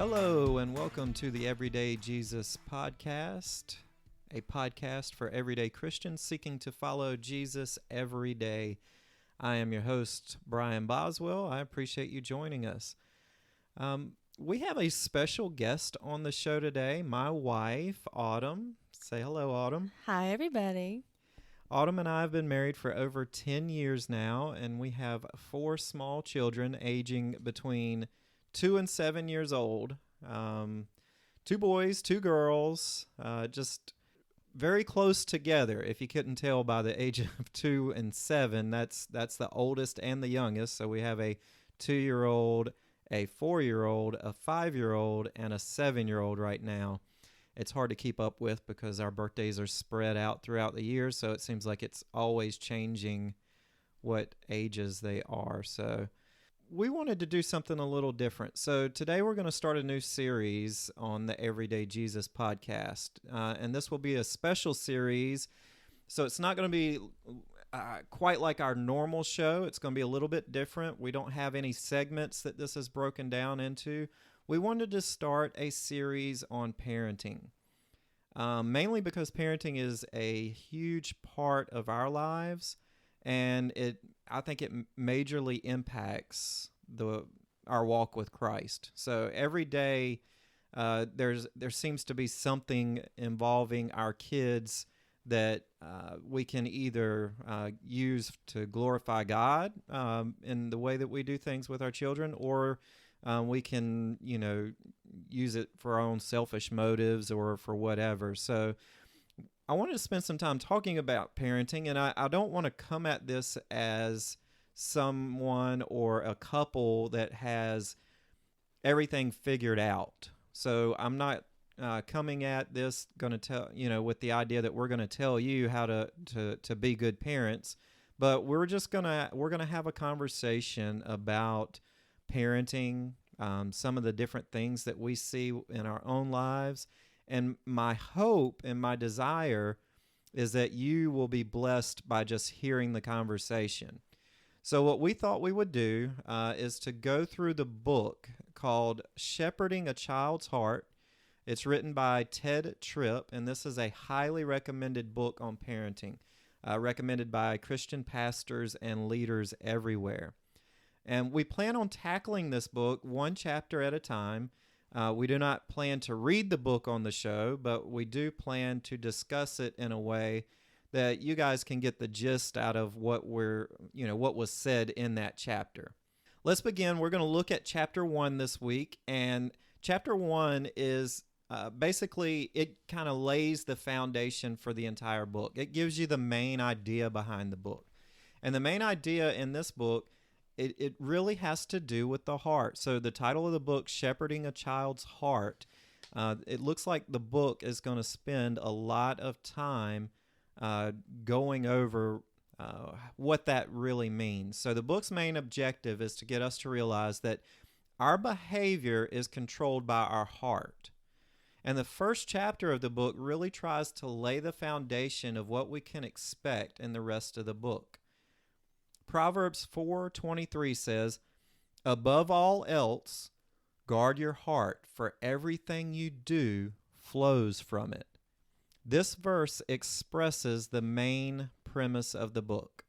Hello, and welcome to the Everyday Jesus podcast, a podcast for everyday Christians seeking to follow Jesus every day. I am your host, Brian Boswell. I appreciate you joining us. We have a special guest on the show today, my wife, Autumn. Say hello, Autumn. Hi, everybody. Autumn and I have been married for over 10 years now, and we have 4 small children aging between 2 and 7 years old. 2 boys, 2 girls, just very close together. If you couldn't tell by the age of 2 and 7, that's the oldest and the youngest. So we have a 2-year-old, a 4-year-old, a 5-year-old, and a 7-year-old right now. It's hard to keep up with because our birthdays are spread out throughout the year, so it seems like it's always changing what ages they are. So we wanted to do something a little different. So today we're going to start a new series on the Everyday Jesus podcast, and this will be a special series. So it's not going to be quite like our normal show. It's going to be a little bit different. We don't have any segments that this is broken down into. We wanted to start a series on parenting, mainly because parenting is a huge part of our lives, and I think it majorly impacts our walk with Christ. So every day, there seems to be something involving our kids that we can either use to glorify God in the way that we do things with our children, or we can, use it for our own selfish motives or for whatever. So I wanted to spend some time talking about parenting, and I don't want to come at this as someone or a couple that has everything figured out. So I'm not coming at this going to tell, with the idea that we're going to tell you how to be good parents, but we're going to have a conversation about parenting, some of the different things that we see in our own lives. And my hope and my desire is that you will be blessed by just hearing the conversation. So what we thought we would do is to go through the book called Shepherding a Child's Heart. It's written by Tedd Tripp, and this is a highly recommended book on parenting, recommended by Christian pastors and leaders everywhere. And we plan on tackling this book one chapter at a time. We do not plan to read the book on the show, but we do plan to discuss it in a way that you guys can get the gist out of what was said in that chapter. Let's begin. We're going to look at chapter 1 this week, and chapter 1 is basically, it kind of lays the foundation for the entire book. It gives you the main idea behind the book. And the main idea in this book, it really has to do with the heart. So the title of the book, Shepherding a Child's Heart, it looks like the book is going to spend a lot of time going over what that really means. So the book's main objective is to get us to realize that our behavior is controlled by our heart. And the first chapter of the book really tries to lay the foundation of what we can expect in the rest of the book. Proverbs 4:23 says, "Above all else, guard your heart, for everything you do flows from it." This verse expresses the main premise of the book.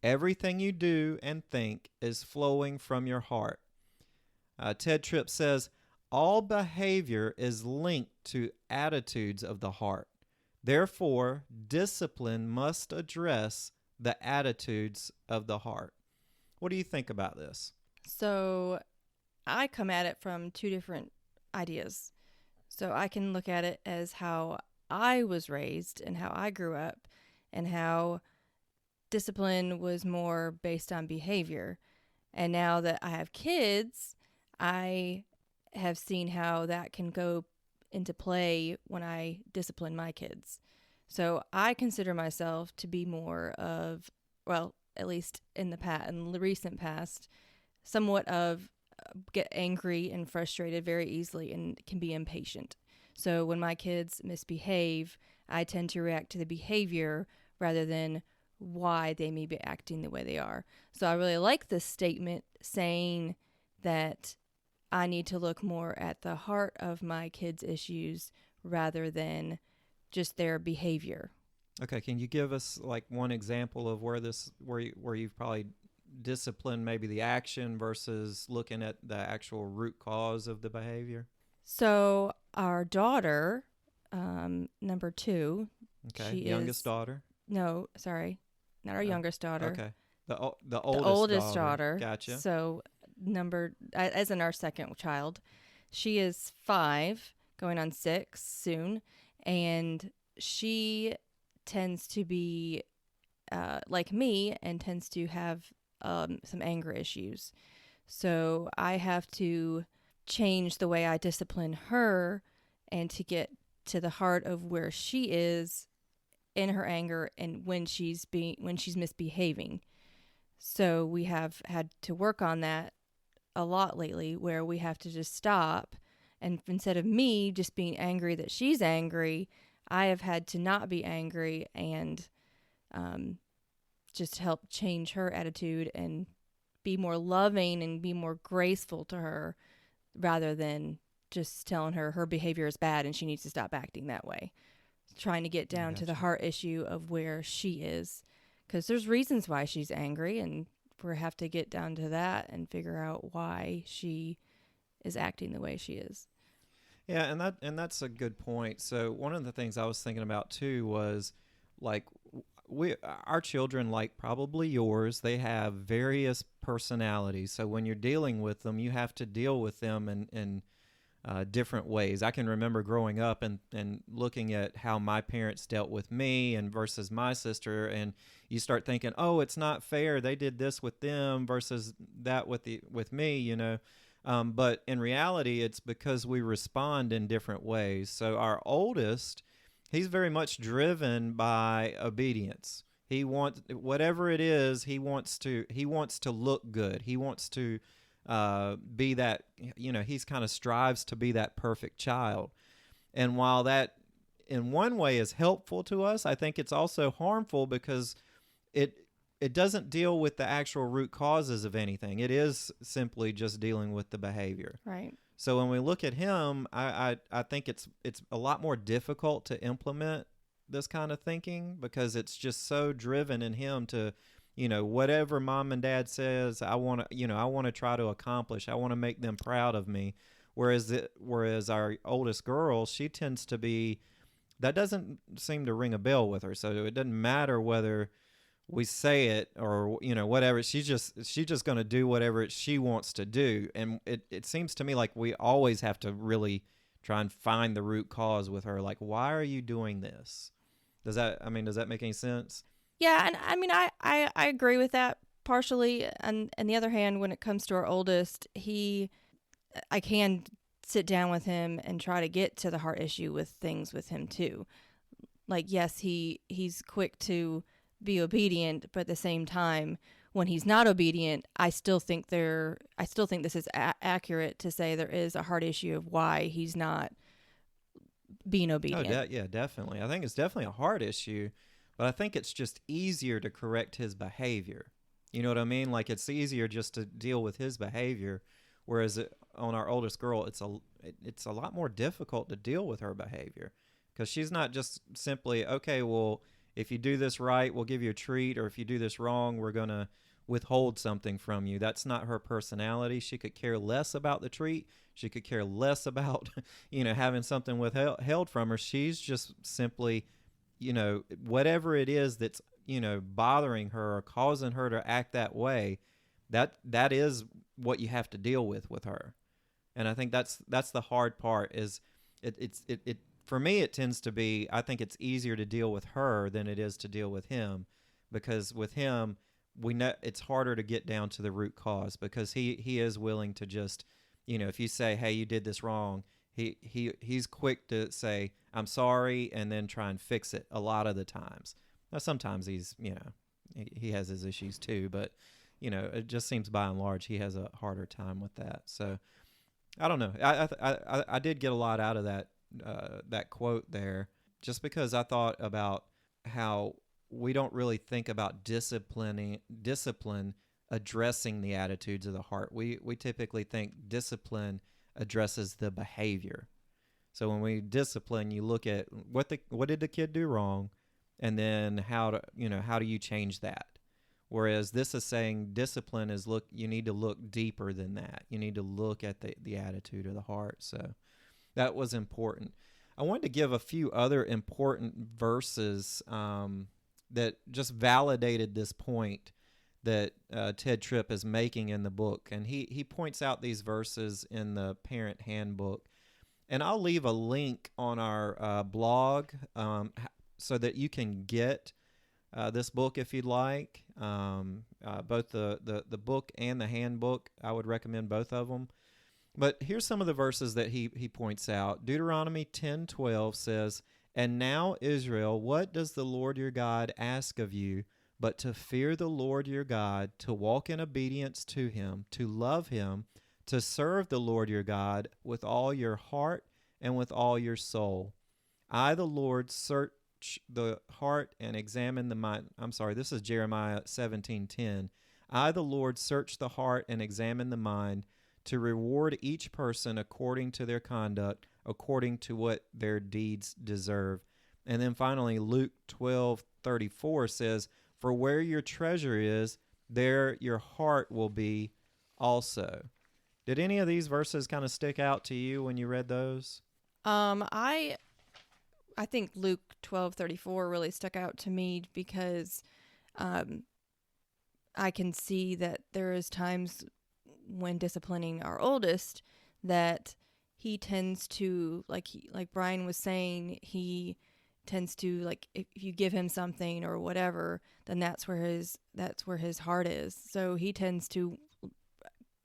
Everything you do and think is flowing from your heart. Tedd Tripp says, "All behavior is linked to attitudes of the heart. Therefore, discipline must address the attitudes of the heart." What do you think about this? So I come at it from 2 different ideas. So I can look at it as how I was raised and how I grew up, and how discipline was more based on behavior. And now that I have kids, I have seen how that can go into play when I discipline my kids. So I consider myself to be more of, well, at least in the recent past, somewhat of get angry and frustrated very easily and can be impatient. So when my kids misbehave, I tend to react to the behavior rather than why they may be acting the way they are. So I really like this statement saying that I need to look more at the heart of my kids' issues rather than just their behavior. Okay, can you give us like one example of where you've probably disciplined maybe the action versus looking at the actual root cause of the behavior? So our daughter, number 2, Okay, she youngest is daughter. no, sorry, not our Uh, youngest daughter, okay, the the oldest oldest daughter. daughter. Gotcha. So as in our second child, she is 5, going on 6 soon, and she tends to be like me and tends to have some anger issues. So I have to change the way I discipline her and to get to the heart of where she is in her anger and when she's misbehaving. So we have had to work on that a lot lately, where we have to just stop, and instead of me just being angry that she's angry, I have had to not be angry and um, just help change her attitude and be more loving and be more graceful to her rather than just telling her her behavior is bad and she needs to stop acting that way. Trying to get down to the Gotcha. heart issue of where she is, because there's reasons why she's angry, and we have to get down to that and figure out why she is acting the way she is. Yeah, and that's a good point. So one of the things I was thinking about too was like we our children, like probably yours, they have various personalities. So when you're dealing with them, you have to deal with them in different ways. I can remember growing up and looking at how my parents dealt with me and versus my sister, and you start thinking, oh, it's not fair. They did this with them versus that with me, you know. But in reality, it's because we respond in different ways. So our oldest, he's very much driven by obedience. He wants whatever it is. He wants to look good. He wants to be that, he's kind of strives to be that perfect child. And while that in one way is helpful to us, I think it's also harmful because it it doesn't deal with the actual root causes of anything. It is simply just dealing with the behavior. Right. So when we look at him, I think it's a lot more difficult to implement this kind of thinking because it's just so driven in him to, whatever mom and dad says, I want to try to accomplish. I want to make them proud of me. Whereas our oldest girl, she tends to be, that doesn't seem to ring a bell with her. So it doesn't matter whether we say it or whatever. She's just going to do whatever she wants to do. And it seems to me like we always have to really try and find the root cause with her. Like, why are you doing this? Does that make any sense? Yeah, and I mean, I agree with that partially. And on the other hand, when it comes to our oldest, I can sit down with him and try to get to the heart issue with things with him too. Like, yes, he's quick to be obedient, but at the same time, when he's not obedient, I still think this is accurate to say there is a heart issue of why he's not being obedient. Yeah, definitely. I think it's definitely a heart issue, but I think it's just easier to correct his behavior. You know what I mean? Like it's easier just to deal with his behavior, whereas on our oldest girl, it's a lot more difficult to deal with her behavior because she's not just simply, okay, well, if you do this right, we'll give you a treat, or if you do this wrong, we're going to withhold something from you. That's not her personality. She could care less about the treat. She could care less about, having something withheld from her. She's just simply, whatever it is that's, bothering her or causing her to act that way, that is what you have to deal with her. And I think that's the hard part is it for me, it tends to be, I think it's easier to deal with her than it is to deal with him, because with him, we know it's harder to get down to the root cause because he is willing to just, if you say, hey, you did this wrong, he's quick to say, I'm sorry, and then try and fix it a lot of the times. Now, sometimes he has his issues too, but, it just seems by and large he has a harder time with that. So I don't know. I did get a lot out of that quote there, just because I thought about how we don't really think about discipline addressing the attitudes of the heart. We typically think discipline addresses the behavior. So when we discipline, you look at what did the kid do wrong, and then how do you change that? Whereas this is saying discipline is you need to look deeper than that. You need to look at the attitude of the heart. So that was important. I wanted to give a few other important verses that just validated this point that Tedd Tripp is making in the book. And he points out these verses in the parent handbook. And I'll leave a link on our blog so that you can get this book if you'd like. Both the book and the handbook, I would recommend both of them. But here's some of the verses that he points out. Deuteronomy 10:12 says, "And now, Israel, what does the Lord your God ask of you but to fear the Lord your God, to walk in obedience to him, to love him, to serve the Lord your God with all your heart and with all your soul. I, the Lord, search the heart and examine the mind." I'm sorry, this is Jeremiah 17:10. "I, the Lord, search the heart and examine the mind, to reward each person according to their conduct, according to what their deeds deserve." And then finally, Luke 12:34 says, "For where your treasure is, there your heart will be also." Did any of these verses kind of stick out to you when you read those? I think Luke 12:34 really stuck out to me because I can see that there is times when disciplining our oldest that he tends to, like Brian was saying, he tends to, like, if you give him something or whatever, then that's where his heart is. So he tends to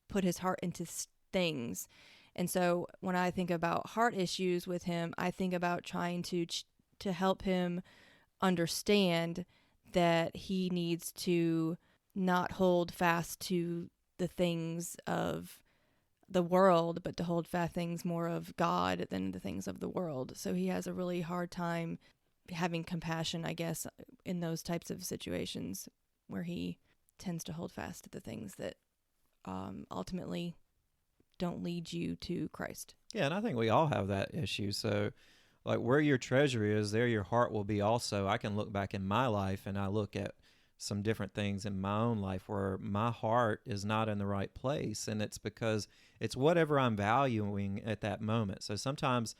put his heart into things. And so when I think about heart issues with him, I think about trying to help him understand that he needs to not hold fast to the things of the world, but to hold fast things more of God than the things of the world. So he has a really hard time having compassion, I guess, in those types of situations where he tends to hold fast to the things that ultimately don't lead you to Christ. Yeah, and I think we all have that issue. So, like, where your treasure is, there your heart will be also. I can look back in my life and I look at some different things in my own life where my heart is not in the right place, and it's because it's whatever I'm valuing at that moment. So sometimes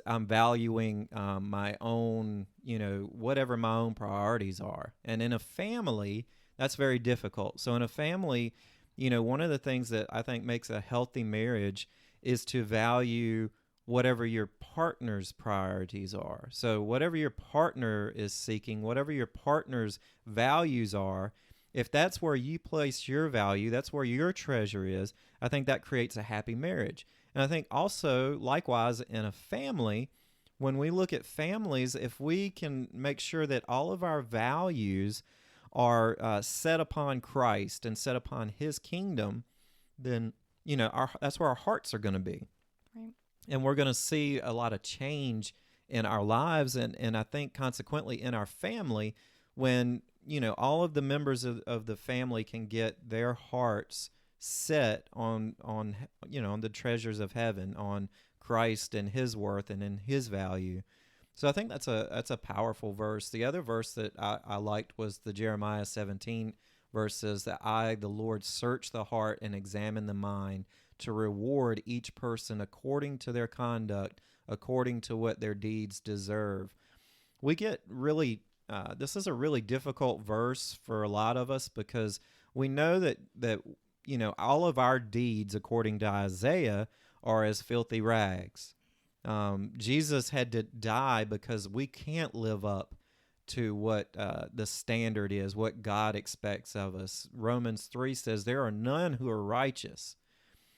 I'm valuing my own, whatever my own priorities are. And in a family, that's very difficult. So in a family, one of the things that I think makes a healthy marriage is to value whatever your partner's priorities are. So whatever your partner is seeking, whatever your partner's values are, if that's where you place your value, that's where your treasure is, I think that creates a happy marriage. And I think also, likewise, in a family, when we look at families, if we can make sure that all of our values are set upon Christ and set upon his kingdom, then, that's where our hearts are going to be. Right. And we're going to see a lot of change in our lives, and I think consequently in our family, when all of the members of the family can get their hearts set on the treasures of heaven, on Christ and his worth and in his value. So I think that's a powerful verse. The other verse that I liked was the Jeremiah 17 verses that I, the Lord, search the heart and examine the mind, to reward each person according to their conduct, according to what their deeds deserve. We get really, this is a really difficult verse for a lot of us, because we know that all of our deeds, according to Isaiah, are as filthy rags. Jesus had to die because we can't live up to what the standard is, what God expects of us. Romans 3 says, "There are none who are righteous."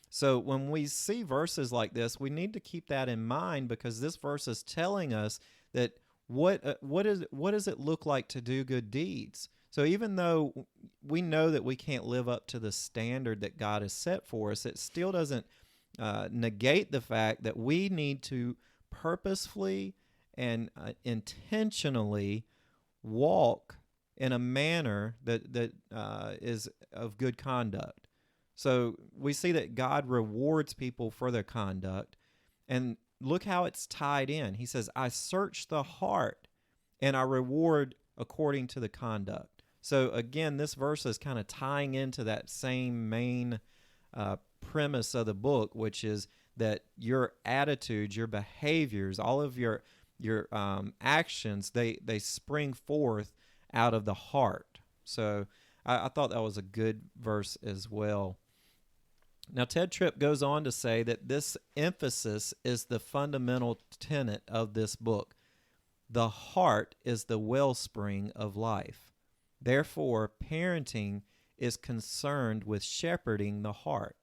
So when we see verses like this, we need to keep that in mind, because this verse is telling us that what does it look like to do good deeds? So even though we know that we can't live up to the standard that God has set for us, it still doesn't negate the fact that we need to purposefully and intentionally walk in a manner that is of good conduct. So we see that God rewards people for their conduct. And look how it's tied in. He says, I search the heart and I reward according to the conduct. So again, this verse is kind of tying into that same main premise of the book, which is that your attitudes, your behaviors, all of your actions, they spring forth out of the heart. So I thought that was a good verse as well. Now, Tedd Tripp goes on to say that this emphasis is the fundamental tenet of this book. The heart is the wellspring of life. Therefore, parenting is concerned with shepherding the heart.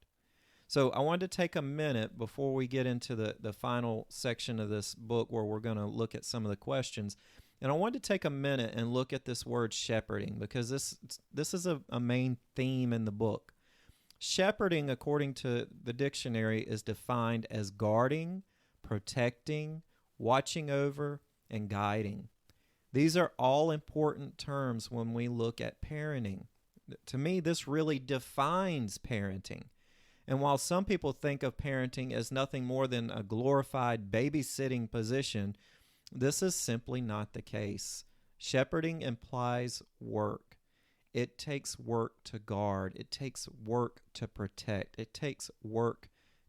So I wanted to take a minute before we get into the final section of this book where we're going to look at some of the questions. And I wanted to take a minute and look at this word shepherding, because this is a main theme in the book. Shepherding, according to the dictionary, is defined as guarding, protecting, watching over, and guiding. These are all important terms when we look at parenting. To me, this really defines parenting. And while some people think of parenting as nothing more than a glorified babysitting position, this is simply not the case. Shepherding implies work. It takes work to guard. It takes work to protect. It takes work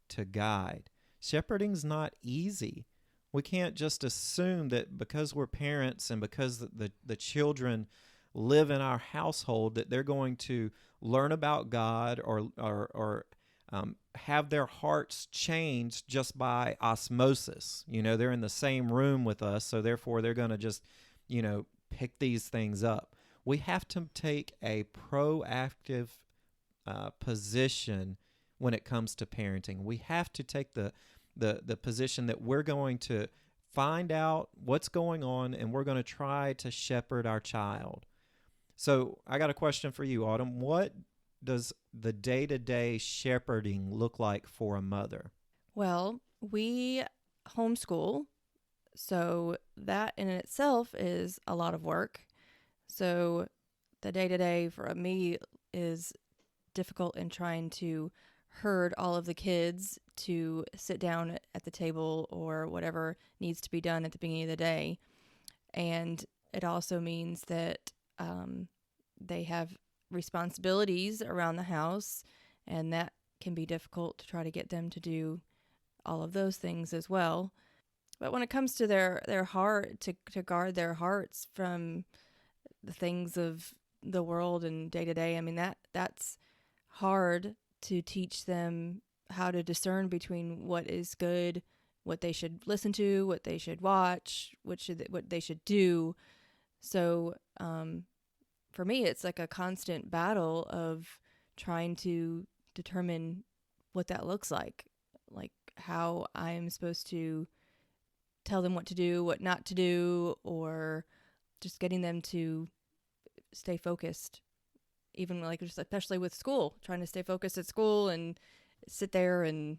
to guide. Shepherding's not easy. We can't just assume that because we're parents and because the children live in our household that they're going to learn about God or have their hearts changed just by osmosis. They're in the same room with us, so therefore they're going to just, pick these things up. We have to take a proactive position when it comes to parenting. We have to take the position that we're going to find out what's going on and we're going to try to shepherd our child. So I got a question for you, Autumn. What does the day-to-day shepherding look like for a mother? Well, we homeschool, so that in itself is a lot of work. So the day-to-day for me is difficult in trying to herd all of the kids to sit down at the table or whatever needs to be done at the beginning of the day. And it also means that they have responsibilities around the house, and that can be difficult to try to get them to do all of those things as well. But when it comes to their heart, to guard their hearts from the things of the world and day to day, I mean, that's hard to teach them how to discern between what is good, what they should listen to, what they should watch, what they should do. So for me, it's like a constant battle of trying to determine what that looks like how I'm supposed to tell them what to do, what not to do, or just getting them to stay focused. Even just especially with school, trying to stay focused at school and sit there. And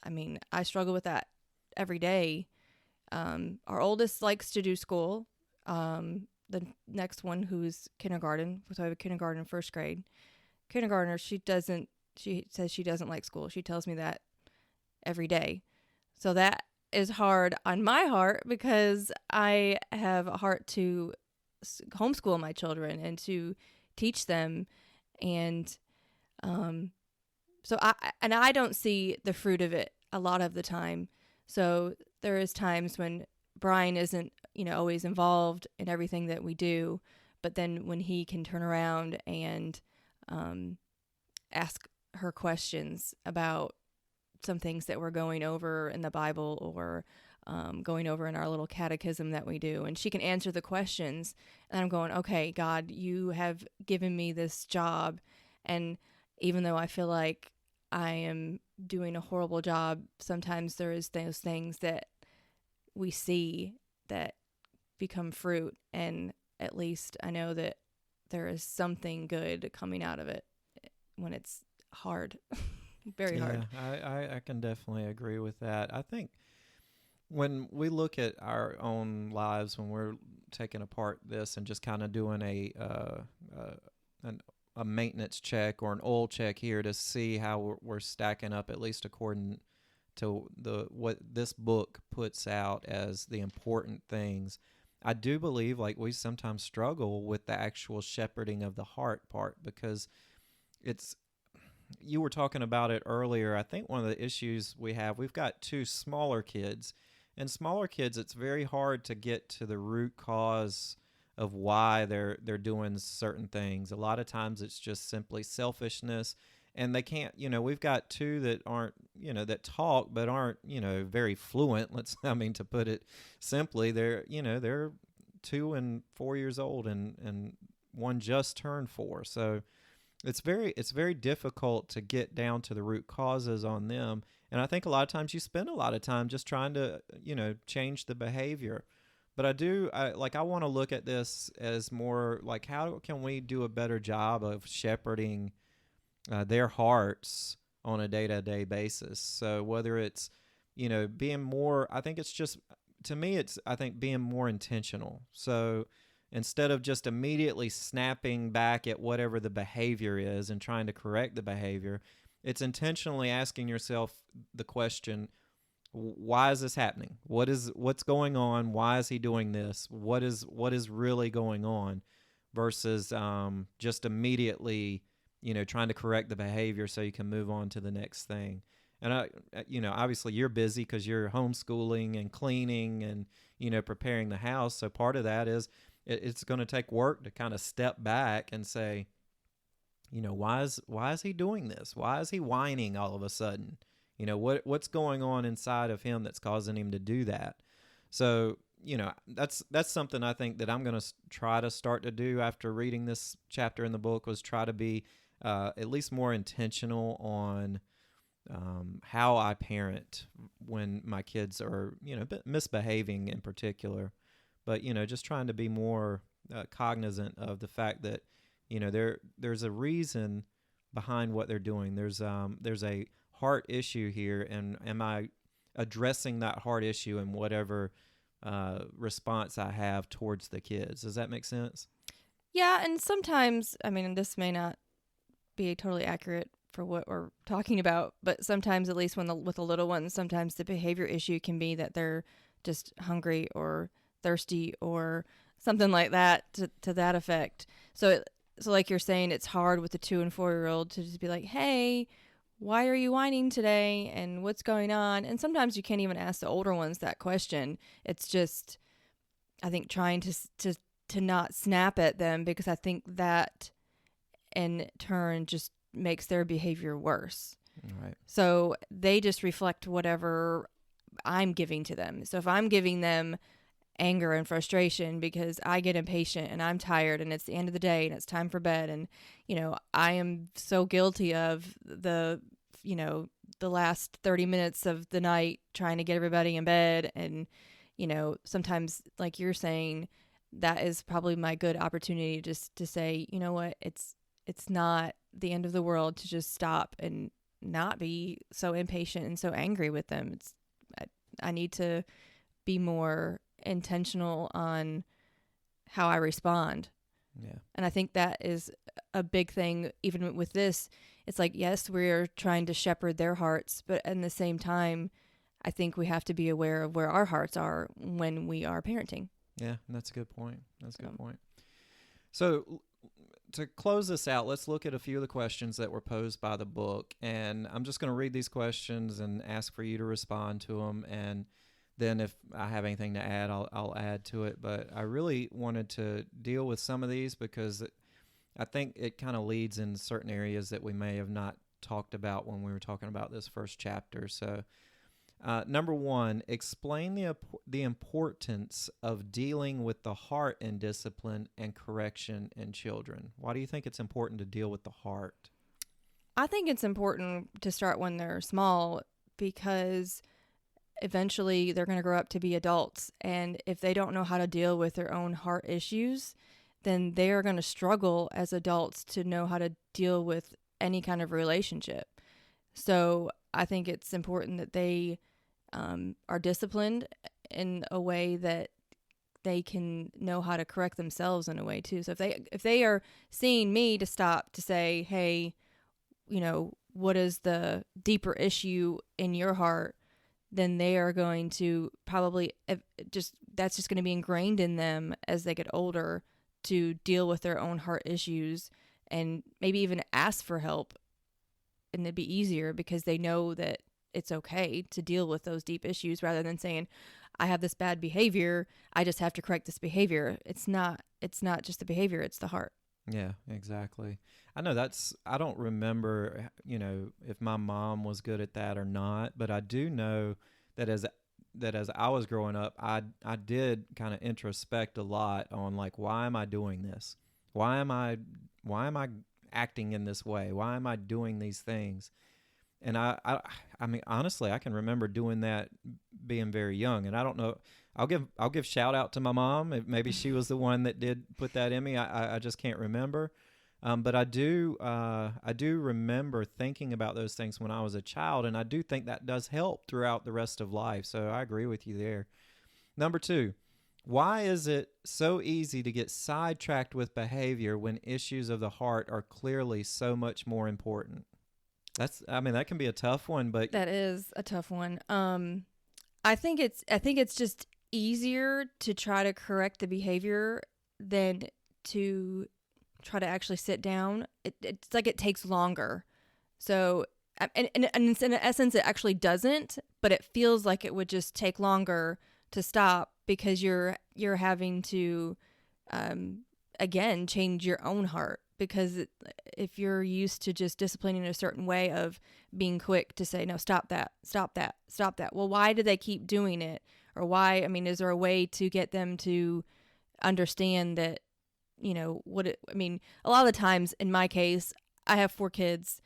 I mean, I struggle with that every day. Our oldest likes to do school. The next one, who's kindergarten, so I have a kindergarten and first grade. Kindergartner, she says she doesn't like school. She tells me that every day. So that is hard on my heart because I have a heart to homeschool my children and to teach them. And so I don't see the fruit of it a lot of the time. So there is times when Brian isn't, always involved in everything that we do, but then when he can turn around and ask her questions about some things that we're going over in the Bible or going over in our little catechism that we do, and she can answer the questions, and I'm going, okay, God, you have given me this job, and even though I feel like I am doing a horrible job, sometimes there is those things that we see that become fruit, and at least I know that there is something good coming out of it when it's hard. Very hard. I can definitely agree with that. I think when we look at our own lives, when we're taking apart this and just kind of doing a maintenance check or an oil check here to see how we're stacking up, at least according to what this book puts out as the important things. I do believe like we sometimes struggle with the actual shepherding of the heart part, because you were talking about it earlier. I think one of the issues we've got two smaller kids, and smaller kids, it's very hard to get to the root cause of why they're doing certain things. A lot of times it's just simply selfishness, and they can't, we've got two that aren't, that talk but aren't, very fluent. To put it simply, they're 2 and 4 years old, and one just turned 4. So it's very difficult to get down to the root causes on them. And I think a lot of times you spend a lot of time just trying to, change the behavior. But I want to look at this as more like, how can we do a better job of shepherding their hearts on a day-to-day basis? So whether it's, being more, I think it's just, to me, I think being more intentional. So instead of just immediately snapping back at whatever the behavior is and trying to correct the behavior, it's intentionally asking yourself the question, why is this happening? What's going on? Why is he doing this? What is really going on? Versus just immediately, trying to correct the behavior so you can move on to the next thing. And obviously you're busy because you're homeschooling and cleaning and, preparing the house. So part of that is it's going to take work to kind of step back and say, why is he doing this? Why is he whining all of a sudden? What's going on inside of him that's causing him to do that? So, that's something I think that I'm going to try to start to do after reading this chapter in the book, was try to be at least more intentional on how I parent when my kids are, misbehaving in particular. But, just trying to be more cognizant of the fact that, there's a reason behind what they're doing. There's a heart issue here, and am I addressing that heart issue in whatever response I have towards the kids? Does that make sense? Yeah, and sometimes, this may not be totally accurate for what we're talking about, but sometimes, at least with the little ones, sometimes the behavior issue can be that they're just hungry or thirsty or something like that, to that effect. So like you're saying, it's hard with the 2 and 4-year-old to just be like, hey, why are you whining today? And what's going on? And sometimes you can't even ask the older ones that question. It's just, I think, trying to not snap at them, because I think that in turn just makes their behavior worse. Right. So they just reflect whatever I'm giving to them. So if I'm giving them anger and frustration because I get impatient and I'm tired and it's the end of the day and it's time for bed, and I am so guilty of the last 30 minutes of the night trying to get everybody in bed, and sometimes, like you're saying, that is probably my good opportunity just to say, you know what, it's not the end of the world to just stop and not be so impatient and so angry with them. I need to be more intentional on how I respond. Yeah. And I think that is a big thing. Even with this, it's like, yes, we're trying to shepherd their hearts, but at the same time, I think we have to be aware of where our hearts are when we are parenting. Yeah, that's a good point. So to close this out, let's look at a few of the questions that were posed by the book. And I'm just going to read these questions and ask for you to respond to them. And then if I have anything to add, I'll add to it. But I really wanted to deal with some of these because I think it kind of leads in certain areas that we may have not talked about when we were talking about this first chapter. So number 1, explain the importance of dealing with the heart in discipline and correction in children. Why do you think it's important to deal with the heart? I think it's important to start when they're small, because eventually they're going to grow up to be adults. And if they don't know how to deal with their own heart issues, then they are going to struggle as adults to know how to deal with any kind of relationship. So I think it's important that they are disciplined in a way that they can know how to correct themselves in a way too. So if they are seeing me to stop to say, hey, what is the deeper issue in your heart, then they are going to probably that's just going to be ingrained in them as they get older to deal with their own heart issues and maybe even ask for help. And it'd be easier because they know that it's okay to deal with those deep issues rather than saying, I have this bad behavior, I just have to correct this behavior. It's not just the behavior, it's the heart. Yeah, exactly. I know I don't remember, if my mom was good at that or not, but I do know that as I was growing up, I did kind of introspect a lot on like, why am I doing this? Why am I acting in this way? Why am I doing these things? And I mean, honestly, I can remember doing that being very young. And I don't know, I'll give shout out to my mom. Maybe she was the one that did put that in me. I just can't remember. But I do remember thinking about those things when I was a child. And I do think that does help throughout the rest of life. So I agree with you there. Number 2, why is it so easy to get sidetracked with behavior when issues of the heart are clearly so much more important? That can be a tough one, but that is a tough one. I think it's just easier to try to correct the behavior than to try to actually sit down. It's like it takes longer. So, and in essence, it actually doesn't, but it feels like it would just take longer to stop because you're having to, again, change your own heart. Because if you're used to just disciplining a certain way of being quick to say, no, stop that. Well, why do they keep doing it? Or why, is there a way to get them to understand that, a lot of the times in my case, I have 4 kids.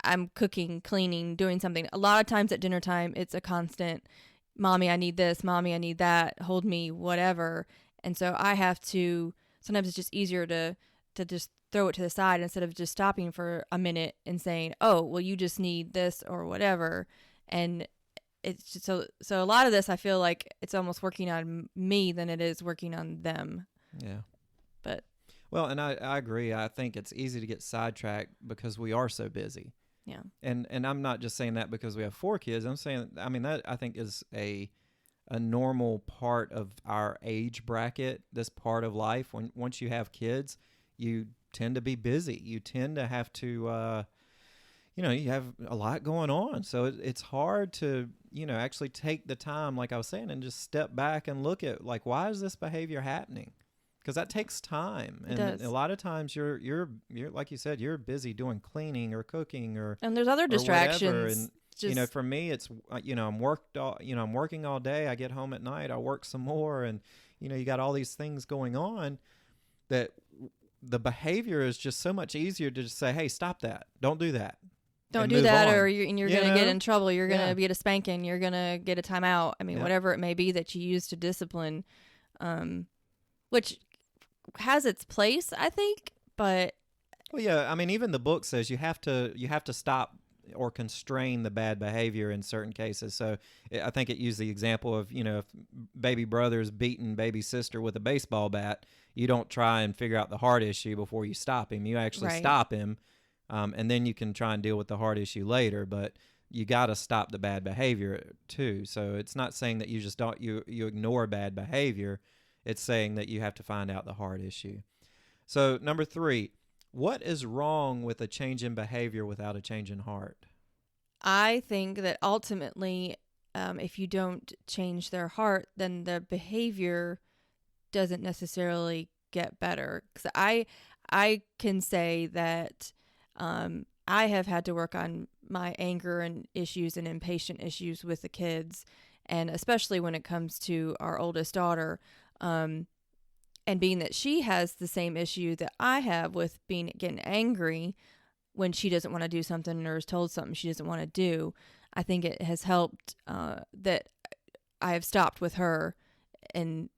I'm cooking, cleaning, doing something. A lot of times at dinner time, it's a constant, Mommy, I need this. Mommy, I need that. Hold me, whatever. And so I have to, sometimes it's just easier to just throw it to the side instead of just stopping for a minute and saying, oh, well, you just need this or whatever. And it's just, so a lot of this, I feel like it's almost working on me than it is working on them. Yeah. But well, and I agree. I think it's easy to get sidetracked because we are so busy. Yeah. And I'm not just saying that because we have 4 kids. I'm saying, that I think is a normal part of our age bracket, this part of life. Once you have kids, you tend to be busy. You tend to have to, you have a lot going on. So it's hard to, actually take the time, like I was saying, and just step back and look at, like, why is this behavior happening? Because that takes time. It And does. a lot of times you're like you said, you're busy doing cleaning or cooking and there's other distractions. And for me, it's, I'm working all day. I get home at night, I work some more. And, you got all these things going on that the behavior is just so much easier to just say, hey, stop that. Don't do that. Don't do that, or you're going to get in trouble. You're going to get a spanking. You're going to get a timeout. Whatever it may be that you use to discipline, which has its place, I think. But well, yeah, even the book says you have to stop or constrain the bad behavior in certain cases. So I think it used the example of, if baby brother's beating baby sister with a baseball bat, you don't try and figure out the heart issue before you stop him. You actually stop him, and then you can try and deal with the heart issue later. But you got to stop the bad behavior too. So it's not saying that you just don't you ignore bad behavior. It's saying that you have to find out the heart issue. So number 3, what is wrong with a change in behavior without a change in heart? I think that ultimately, if you don't change their heart, then the behavior doesn't necessarily get better. Because I can say that I have had to work on my anger and issues and impatient issues with the kids, and especially when it comes to our oldest daughter. And being that she has the same issue that I have with getting angry when she doesn't want to do something or is told something she doesn't want to do, I think it has helped that I have stopped with her and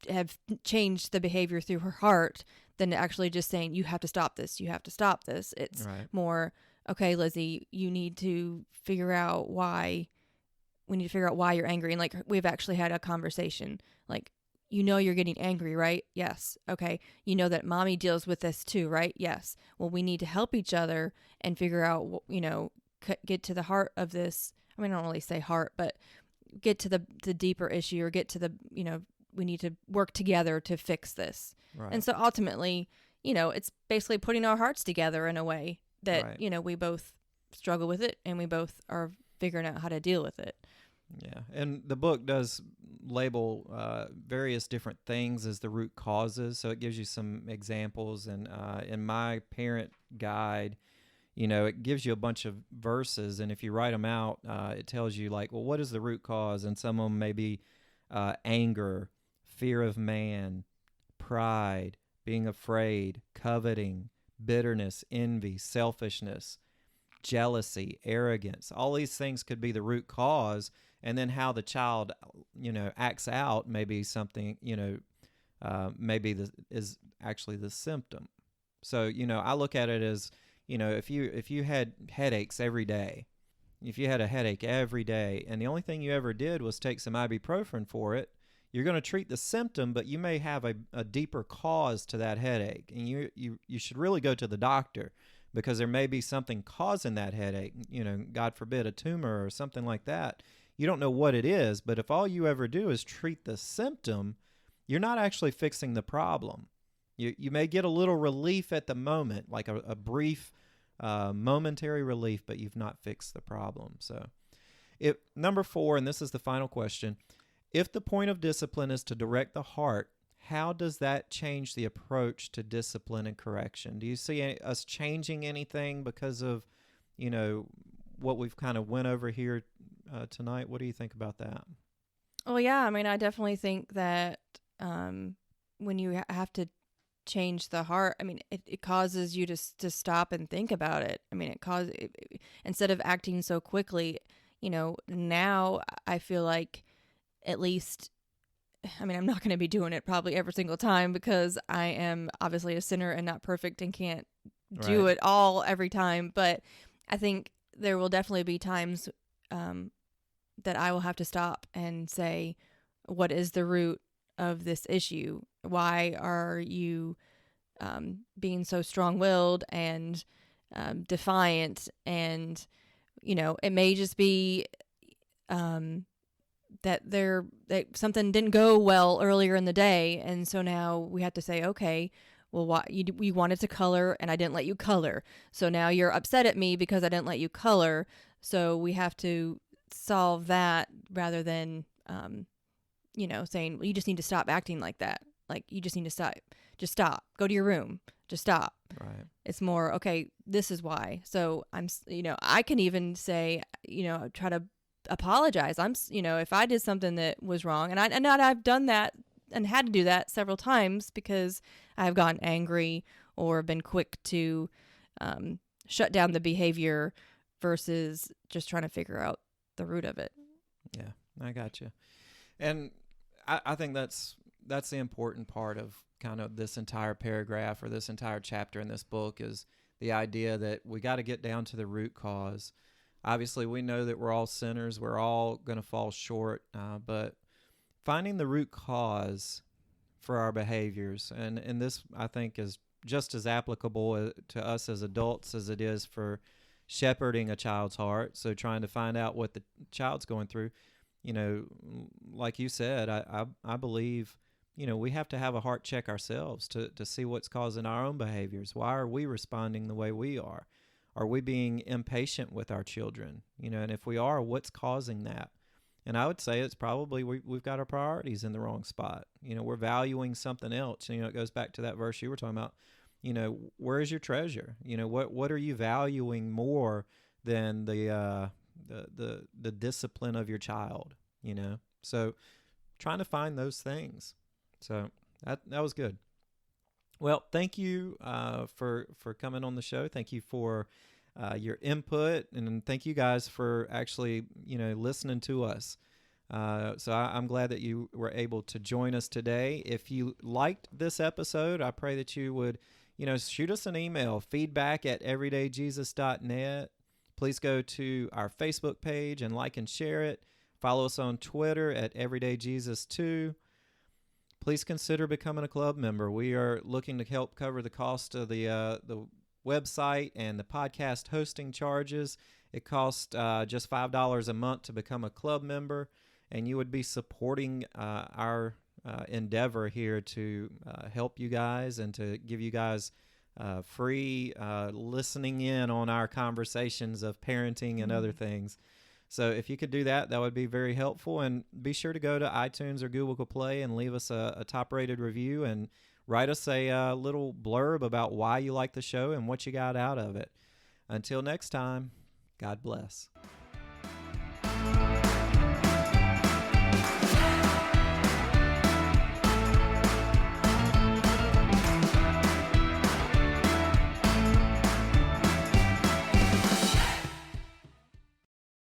have changed the behavior through her heart than actually just saying, you have to stop this. You have to stop this. It's more, okay, Lizzie, you need to figure out why. We need to figure out why you're angry. And like, we've actually had a conversation. Like, you know you're getting angry, right? Yes. Okay. You know that mommy deals with this too, right? Yes. Well, we need to help each other and figure out, get to the heart of this. I mean, I don't really say heart, but get to the deeper issue, or get to the, we need to work together to fix this. Right. And so ultimately, it's basically putting our hearts together in a way that, Right. We both struggle with it and we both are figuring out how to deal with it. Yeah, and the book does label various different things as the root causes, so it gives you some examples. And in my parent guide, it gives you a bunch of verses, and if you write them out, it tells you like, well, what is the root cause? And some of them may be anger, fear of man, pride, being afraid, coveting, bitterness, envy, selfishness, jealousy, arrogance. All these things could be the root cause, and then how the child, acts out may be something, maybe is actually the symptom. So, I look at it as, if you had headaches every day, if you had a headache every day, and the only thing you ever did was take some ibuprofen for it, you're going to treat the symptom, but you may have a deeper cause to that headache, and you should really go to the doctor, because there may be something causing that headache, God forbid, a tumor or something like that. You don't know what it is, but if all you ever do is treat the symptom, you're not actually fixing the problem. You may get a little relief at the moment, like a brief, momentary relief, but you've not fixed the problem. So, number 4, and this is the final question, if the point of discipline is to direct the heart, how does that change the approach to discipline and correction? Do you see us changing anything because of, what we've kind of went over here tonight? What do you think about that? Well, yeah, I mean, I definitely think that when you have to change the heart, I mean, it causes you to stop and think about it. I mean, instead of acting so quickly, now I feel like, at least, I mean, I'm not going to be doing it probably every single time, because I am obviously a sinner and not perfect and can't do Right. it all every time. But I think there will definitely be times that I will have to stop and say, what is the root of this issue? Why are you being so strong-willed and defiant? And, it may just be that something didn't go well earlier in the day, and so now we have to say, okay, well, you wanted to color and I didn't let you color, so now you're upset at me because I didn't let you color. So we have to solve that, rather than saying, well, you just need to stop acting like that. Like, you just need to stop, go to your room, just stop. Right. It's more, okay, this is why. So I can even say, try to apologize. If I did something that was wrong, and I've done that and had to do that several times, because I've gotten angry or been quick to shut down the behavior versus just trying to figure out the root of it. Yeah, I got you. And I think that's the important part of kind of this entire paragraph, or this entire chapter in this book, is the idea that we got to get down to the root cause. Obviously, we know that we're all sinners. We're all going to fall short, but finding the root cause for our behaviors, and this, I think, is just as applicable to us as adults as it is for shepherding a child's heart. So trying to find out what the child's going through, like you said, I believe, we have to have a heart check ourselves to see what's causing our own behaviors. Why are we responding the way we are? Are we being impatient with our children? And if we are, what's causing that? And I would say it's probably we've got our priorities in the wrong spot. We're valuing something else. It goes back to that verse you were talking about. Where is your treasure? What are you valuing more than the discipline of your child? So trying to find those things. So that was good. Well, thank you for coming on the show. Thank you for your input, and thank you guys for actually listening to us. So I'm glad that you were able to join us today. If you liked this episode, I pray that you would shoot us an email, feedback@everydayjesus.net. Please go to our Facebook page and like and share it. Follow us on Twitter @everydayjesus2. please consider becoming a club member. We are looking to help cover the cost of the website and the podcast hosting charges. It costs just $5 a month to become a club member, and you would be supporting our endeavor here to help you guys and to give you guys free listening in on our conversations of parenting and other things. So if you could do that, that would be very helpful. And be sure to go to iTunes or Google Play and leave us a top-rated review and write us a little blurb about why you like the show and what you got out of it. Until next time, God bless.